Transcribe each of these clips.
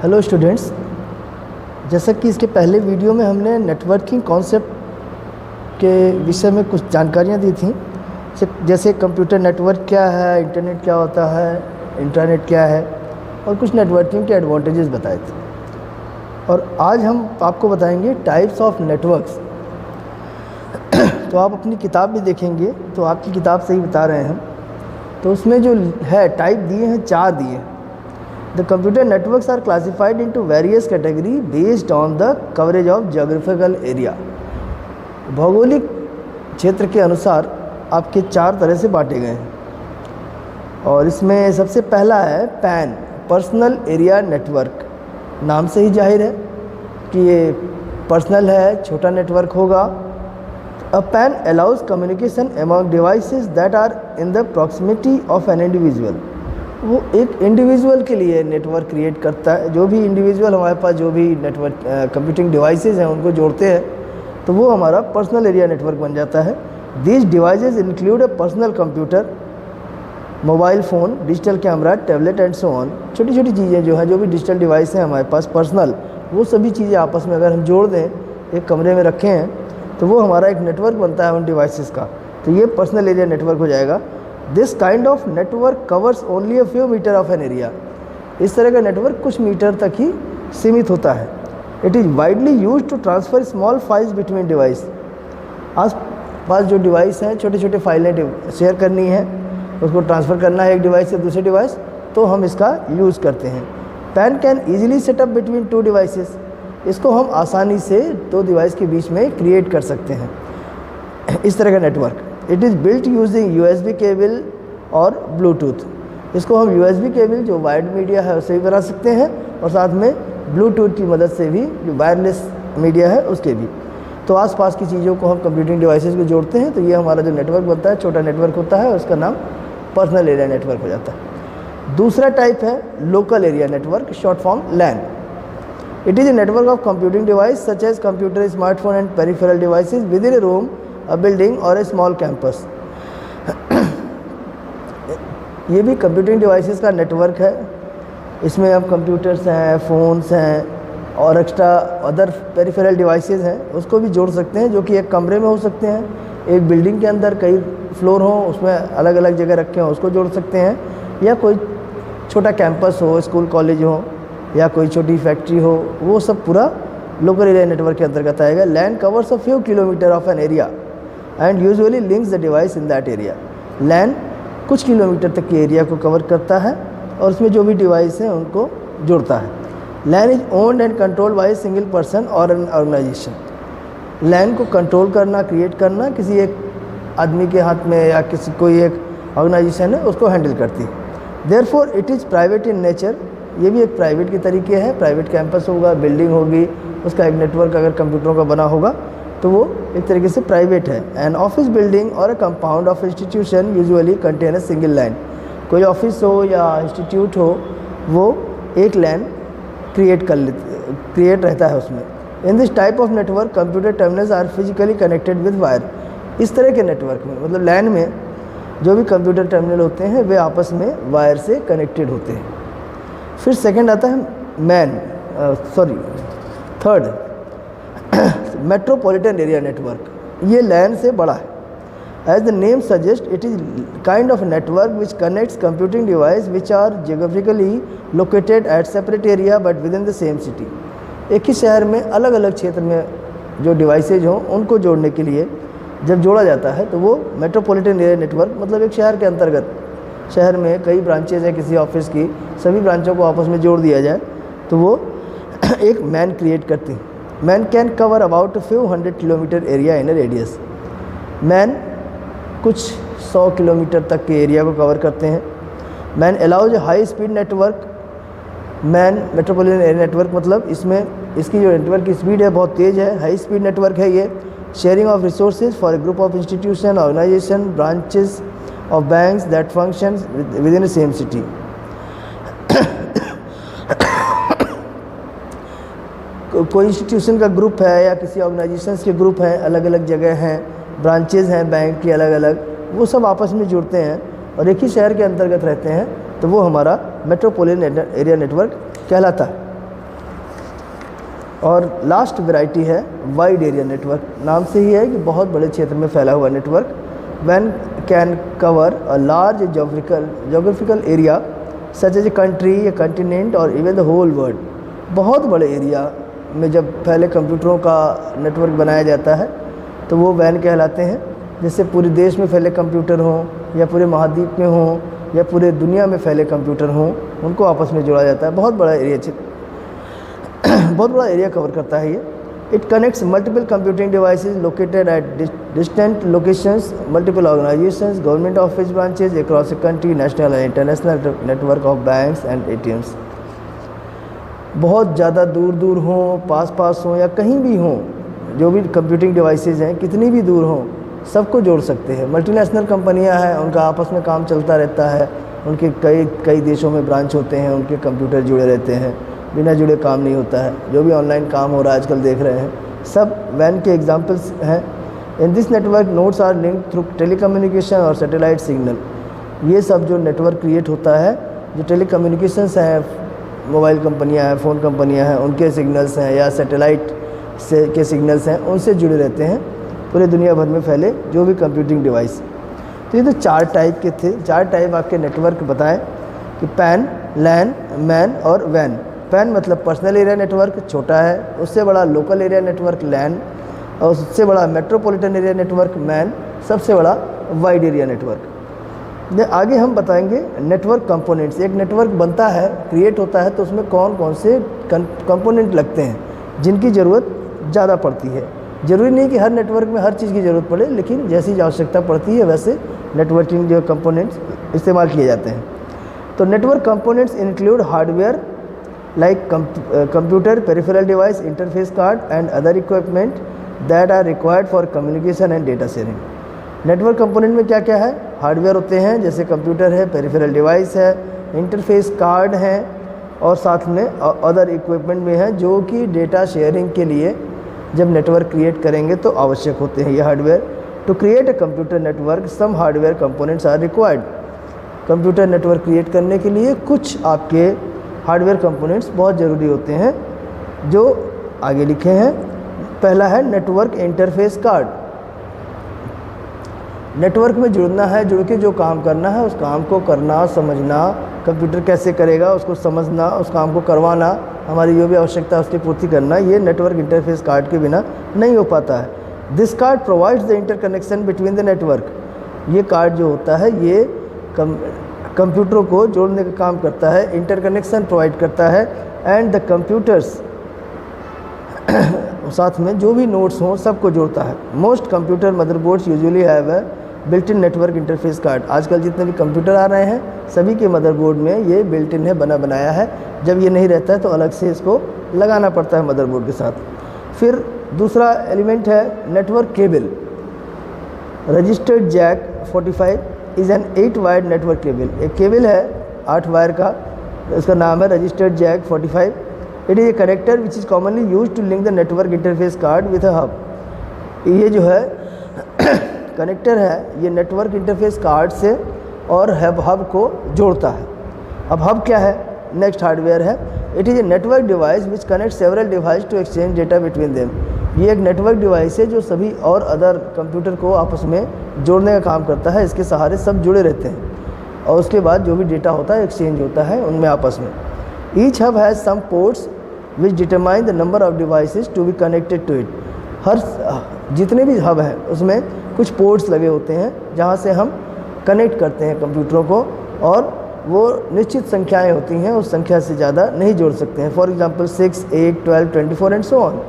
Hello students, जैसा कि इसके पहले वीडियो में हमने नेटवर्किंग कॉन्सेप्ट के विषय में कुछ जानकारियाँ दी थी, जैसे कंप्यूटर नेटवर्क क्या है, इंटरनेट क्या होता है, इंट्रानेट क्या है, और कुछ नेटवर्किंग के एडवांटेजेस बताए थे। और आज हम आपको बताएंगे टाइप्स ऑफ नेटवर्क्स। तो आप अपनी किताब भी देखेंगे तो आपकी किताब से ही बता रहे हैं, तो उसमें जो है टाइप दिए हैं, 4 दिए। The computer networks are classified into various categories based on the coverage of geographical area। भौगोलिक क्षेत्र के अनुसार आपके 4 तरह से बांटे गए हैं। और इसमें सबसे पहला है पैन, पर्सनल एरिया नेटवर्क। नाम से ही जाहिर है कि ये पर्सनल है, छोटा नेटवर्क होगा। A PAN allows communication among devices that are in the proximity of an individual। वो एक इंडिविजुअल के लिए नेटवर्क क्रिएट करता है। जो भी इंडिविजुअल हमारे पास जो भी नेटवर्क कंप्यूटिंग डिवाइसेस हैं उनको जोड़ते हैं, तो वो हमारा पर्सनल एरिया नेटवर्क बन जाता है। These devices include a personal computer, mobile phone, digital camera, tablet and so on. छोटी छोटी चीज़ें जो है, जो भी डिजिटल डिवाइस हैं हमारे पास पर्सनल, वो सभी चीज़ें आपस में अगर हम जोड़ दें, एक कमरे में रखें हैं, तो वो हमारा एक नेटवर्क बनता है उन डिवाइसेस का। तो ये पर्सनल एरिया नेटवर्क हो जाएगा। This kind of network covers only a few metre of an area. इस तरह का नेटवर्क कुछ मीटर तक ही सीमित होता है। It is widely use to transfer small files between device. आस पास जो डिवाइस हैं, छोटे छोटे फाइलें शेयर करनी है, उसको ट्रांसफ़र करना है एक डिवाइस से दूसरे डिवाइस, तो हम इसका यूज़ करते हैं। Pan can easily setup between 2 devices. इसको हम आसानी से 2 डिवाइस के बीच में क्रिएट कर सकते हैं, इस तरह का network. It is built using USB cable और ब्लूटूथ। इसको हम USB केबल जो वायर्ड मीडिया है उससे भी बना सकते हैं, और साथ में ब्लूटूथ की मदद से भी, जो वायरलेस मीडिया है उसके भी। तो आसपास की चीज़ों को हम कंप्यूटिंग डिवाइसेस को जोड़ते हैं, तो ये हमारा जो नेटवर्क बनता है, छोटा नेटवर्क होता है, उसका नाम पर्सनल एरिया नेटवर्क हो जाता है। दूसरा टाइप है local area network, short form LAN। It is a network of computing device such as computer, smartphone and peripheral devices within a room, a building or a small campus। ये भी computing devices का network है। इसमें अब computers हैं, phones हैं और extra other peripheral devices हैं, उसको भी जोड़ सकते हैं, जो कि एक कमरे में हो सकते हैं, एक बिल्डिंग के अंदर कई फ्लोर हों, उसमें अलग अलग जगह रखे हों, उसको जोड़ सकते हैं, या कोई छोटा कैंपस हो, स्कूल कॉलेज हो, या कोई छोटी फैक्ट्री हो, वो सब पूरा लोकल एरिया नेटवर्क के अंतर्गत आएगा। LAN covers a few kilometre of an area and usually links the device in that area. LAN कुछ किलोमीटर तक के एरिया को कवर करता है और उसमें जो भी डिवाइस हैं उनको जोड़ता है। LAN is owned and controlled by a single person और एन ऑर्गेनाइजेशन। LAN को कंट्रोल करना, क्रिएट करना किसी एक आदमी के हाथ में, या किसी कोई एक ऑर्गेनाइजेशन है उसको हैंडल करती है। Therefore it is private in nature. ये भी एक प्राइवेट के तरीके है। प्राइवेट कैंपस होगा, बिल्डिंग होगी, उसका एक नेटवर्क अगर कंप्यूटरों का बना होगा तो वो एक तरीके से प्राइवेट है। एन ऑफिस बिल्डिंग और a compound of institution usually contain a single LAN। कोई ऑफिस हो या इंस्टीट्यूट हो, वो एक LAN क्रिएट रहता है उसमें। In this type of network computer terminals are physically connected with wire. इस तरह के नेटवर्क में, मतलब LAN में जो भी कंप्यूटर टर्मिनल होते हैं वे आपस में वायर से कनेक्टेड होते हैं। फिर सेकंड आता है थर्ड मेट्रोपॉलिटन एरिया नेटवर्क। ये LAN से बड़ा है। As the name suggest, it is kind of network which connects computing device which are geographically located at separate area but within the same city. एक ही शहर में अलग अलग क्षेत्र में जो डिवाइसेज हों उनको जोड़ने के लिए जब जोड़ा जाता है तो वो मेट्रोपॉलिटन एरिया नेटवर्क, मतलब एक शहर के अंतर्गत, शहर में कई ब्रांचेज हैं किसी ऑफिस की, सभी ब्रांचों को आपस में जोड़ दिया जाए तो वो एक मैन क्रिएट करती है। Man can cover about few 100 kilometre area in a radius. Man कुछ 100 किलोमीटर तक के एरिया को कवर करते हैं। Man allows high speed network. Man metropolitan area network मतलब इसमें इसकी जो नेटवर्क की स्पीड है बहुत तेज़ है, हाई स्पीड नेटवर्क है ये। Sharing of resources for a group of institution, organisation, branches of banks that functions within the same city। कोई इंस्टीट्यूशन का ग्रुप है या किसी ऑर्गेनाइजेशंस के ग्रुप हैं, अलग अलग जगह हैं, ब्रांचेज हैं बैंक की अलग अलग, वो सब आपस में जुड़ते हैं और एक ही शहर के अंतर्गत रहते हैं, तो वो हमारा मेट्रोपॉलिटन एरिया नेटवर्क कहलाता है। और लास्ट वैरायटी है वाइड एरिया नेटवर्क। नाम से ही है कि बहुत बड़े क्षेत्र में फैला हुआ नेटवर्क। When can cover a large geographical area such as a country, a continent or even the whole world. बहुत बड़े एरिया में जब पहले कंप्यूटरों का नेटवर्क बनाया जाता है तो वो वैन कहलाते हैं। जैसे पूरे देश में फैले कंप्यूटर हों या पूरे महाद्वीप में हों या पूरे दुनिया में फैले कंप्यूटर हों, उनको आपस में जोड़ा जाता है। बहुत बड़ा एरिया कवर करता है ये। It connects multiple computing devices located at distant locations, multiple organisations, government office branches across the country, national and international network of banks and ATMs। बहुत ज़्यादा दूर दूर हों, पास पास हों या कहीं भी हों, जो भी कंप्यूटिंग डिवाइसेस हैं कितनी भी दूर हों, सबको जोड़ सकते हैं। मल्टीनेशनल कंपनियां हैं, उनका आपस में काम चलता रहता है, उनके कई देशों में ब्रांच होते हैं, उनके कंप्यूटर जुड़े रहते हैं, बिना जुड़े काम नहीं होता है। जो भी ऑनलाइन काम हो रहा है आजकल देख रहे हैं, सब वैन के एग्जांपल्स हैं। In this network nodes are linked through telecommunication or satellite signal. ये सब जो नेटवर्क क्रिएट होता है, जो टेलीकम्युनिकेशंस हैं, मोबाइल कंपनियां हैं, फ़ोन कंपनियां हैं, उनके सिग्नल्स हैं या सैटेलाइट से के सिग्नल्स हैं, उनसे जुड़े रहते हैं पूरे दुनिया भर में फैले जो भी कंप्यूटिंग डिवाइस। तो ये तो 4 टाइप के थे। 4 टाइप आपके नेटवर्क बताएं कि पैन, लैन, मैन और वैन। पैन मतलब पर्सनल एरिया नेटवर्क, छोटा है। उससे बड़ा लोकल एरिया नेटवर्क लैन, और उससे बड़ा मेट्रोपॉलिटन एरिया नेटवर्क मैन, सबसे बड़ा वाइड एरिया नेटवर्क। आगे हम बताएंगे नेटवर्क कंपोनेंट्स। एक नेटवर्क बनता है, क्रिएट होता है, तो उसमें कौन कौन से कंपोनेंट लगते हैं जिनकी ज़रूरत ज़्यादा पड़ती है। ज़रूरी नहीं कि हर नेटवर्क में हर चीज़ की ज़रूरत पड़े, लेकिन जैसी आवश्यकता पड़ती है वैसे नेटवर्किंग जो कंपोनेंट्स इस्तेमाल किए जाते हैं। तो network components include hardware like computer, peripheral device, interface card and other equipment that are required for communication and data sharing. Network component में क्या क्या है? हार्डवेयर होते हैं, जैसे कंप्यूटर है, पेरिफेरल डिवाइस है, इंटरफेस कार्ड है, और साथ में अदर इक्विपमेंट में है जो कि डेटा शेयरिंग के लिए जब नेटवर्क क्रिएट करेंगे तो आवश्यक होते हैं ये hardware. To create a computer network some hardware components are required. Computer network create करने के लिए कुछ आपके हार्डवेयर कंपोनेंट्स बहुत ज़रूरी होते हैं जो आगे लिखे हैं। पहला है नेटवर्क इंटरफेस कार्ड। नेटवर्क में जुड़ना है, जुड़ के जो काम करना है उस काम को करना, समझना, कंप्यूटर कैसे करेगा उसको समझना, उस काम को करवाना, हमारी जो भी आवश्यकता है उसकी पूर्ति करना, ये नेटवर्क इंटरफेस कार्ड के बिना नहीं हो पाता है। This card provides the interconnection between the network. ये कार्ड जो होता है ये कंप्यूटरों को जोड़ने का काम करता है, इंटरकनेक्शन प्रोवाइड करता है, एंड द कंप्यूटर्स साथ में जो भी नोड्स हों सबको जोड़ता है। Most computer motherboards usually have a built in network interface card. आजकल जितने भी कंप्यूटर आ रहे हैं सभी के मदरबोर्ड में ये बिल्ट इन है, बनाया है। जब ये नहीं रहता है तो अलग से इसको लगाना पड़ता है मदरबोर्ड के साथ। फिर दूसरा एलिमेंट है network cable. Registered jack 45 is an 8 wire network cable. एक केबल है 8 वायर का, इसका नाम है registered jack 45। It is a connector which is commonly use to link the network interface card with a hub. ये जो है कनेक्टर है, ये नेटवर्क इंटरफेस कार्ड से और हब को जोड़ता है। अब हब क्या है? नेक्स्ट हार्डवेयर है। It is a network device which connect several device to exchange data between them. ये एक नेटवर्क डिवाइस है जो सभी और अदर कंप्यूटर को आपस में जोड़ने का काम करता है। इसके सहारे सब जुड़े रहते हैं और उसके बाद जो भी डेटा होता है एक्सचेंज होता है उनमें आपस में। Each hub has some ports which determine the number of devices to be connected to it. हर जितने भी हब हैं उसमें कुछ पोर्ट्स लगे होते हैं जहाँ से हम कनेक्ट करते हैं कंप्यूटरों को, और वो निश्चित संख्याएं होती हैं, उस संख्या से ज़्यादा नहीं जोड़ सकते हैं। For example 6, 8, 12, 24 and so on.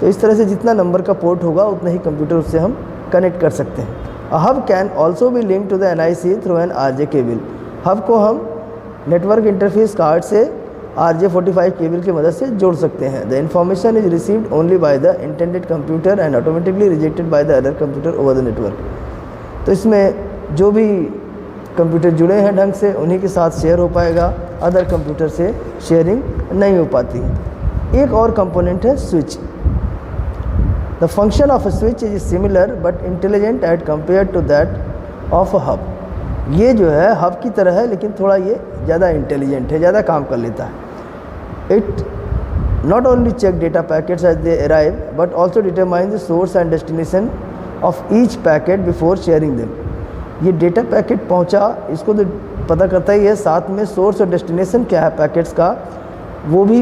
तो इस तरह से जितना नंबर का पोर्ट होगा उतना ही कंप्यूटर उससे हम कनेक्ट कर सकते हैं। A hub can also be link to the NIC through an RJ cable. Hub को हम नेटवर्क इंटरफेस कार्ड से RJ45 केबल की मदद से जोड़ सकते हैं। The information is received only by the intended computer and automatically rejected by the other computer over the network. तो इसमें जो भी कंप्यूटर जुड़े हैं ढंग से उन्हीं के साथ शेयर हो पाएगा, अदर कंप्यूटर से शेयरिंग नहीं हो पाती। एक और कंपोनेंट है switch. The function of a switch is similar but intelligent at compare to that of a hub. ये जो है हब की तरह है लेकिन थोड़ा ये ज़्यादा इंटेलिजेंट है, ज़्यादा काम कर लेता है। It not only check data packets as they arrive but also determine the source and destination of each packet before sharing them। ये डेटा पैकेट पहुंचा इसको तो पता करता ही है, साथ में सोर्स और डेस्टिनेशन क्या है पैकेट्स का वो भी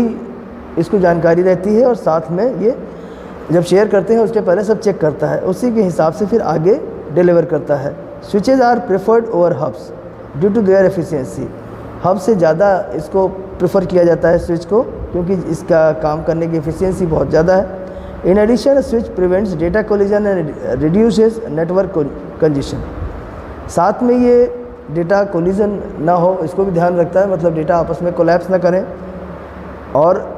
इसको जानकारी रहती है, और साथ में ये जब शेयर करते हैं उसके पहले सब चेक करता है, उसी के हिसाब से फिर आगे डिलीवर करता है। Switches are preferred over hubs due to their efficiency. Hub से ज़्यादा इसको प्रेफर किया जाता है स्विच को, क्योंकि इसका काम करने की एफिशिएंसी बहुत ज़्यादा है। In addition switch prevents data collision and reduces network congestion. साथ में ये डेटा कोलिजन ना हो इसको भी ध्यान रखता है, मतलब डेटा आपस में कोलैप्स ना करें, और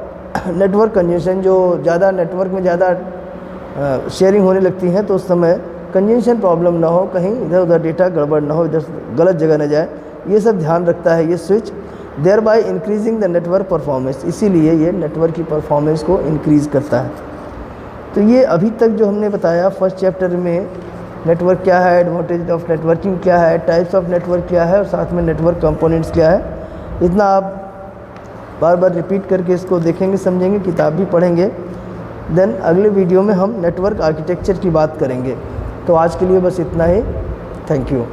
नेटवर्क कंजेशन जो ज़्यादा नेटवर्क में ज़्यादा शेयरिंग होने लगती है तो उस समय कंजेशन प्रॉब्लम ना हो, कहीं इधर उधर डेटा गड़बड़ ना हो, इधर गलत जगह न जाए, ये सब ध्यान रखता है ये switch. Thereby increasing the network performance, इसीलिए ये नेटवर्क की परफॉर्मेंस को इंक्रीज़ करता है। तो ये अभी तक जो हमने बताया फर्स्ट चैप्टर में नेटवर्क क्या है, एडवांटेज ऑफ नेटवर्किंग क्या है, टाइप्स ऑफ नेटवर्क क्या है, और साथ में नेटवर्क कंपोनेंट्स क्या है, इतना आप बार बार रिपीट करके इसको देखेंगे, समझेंगे, किताब भी पढ़ेंगे। देन अगले वीडियो में हम नेटवर्क आर्किटेक्चर की बात करेंगे। तो आज के लिए बस इतना ही। Thank you.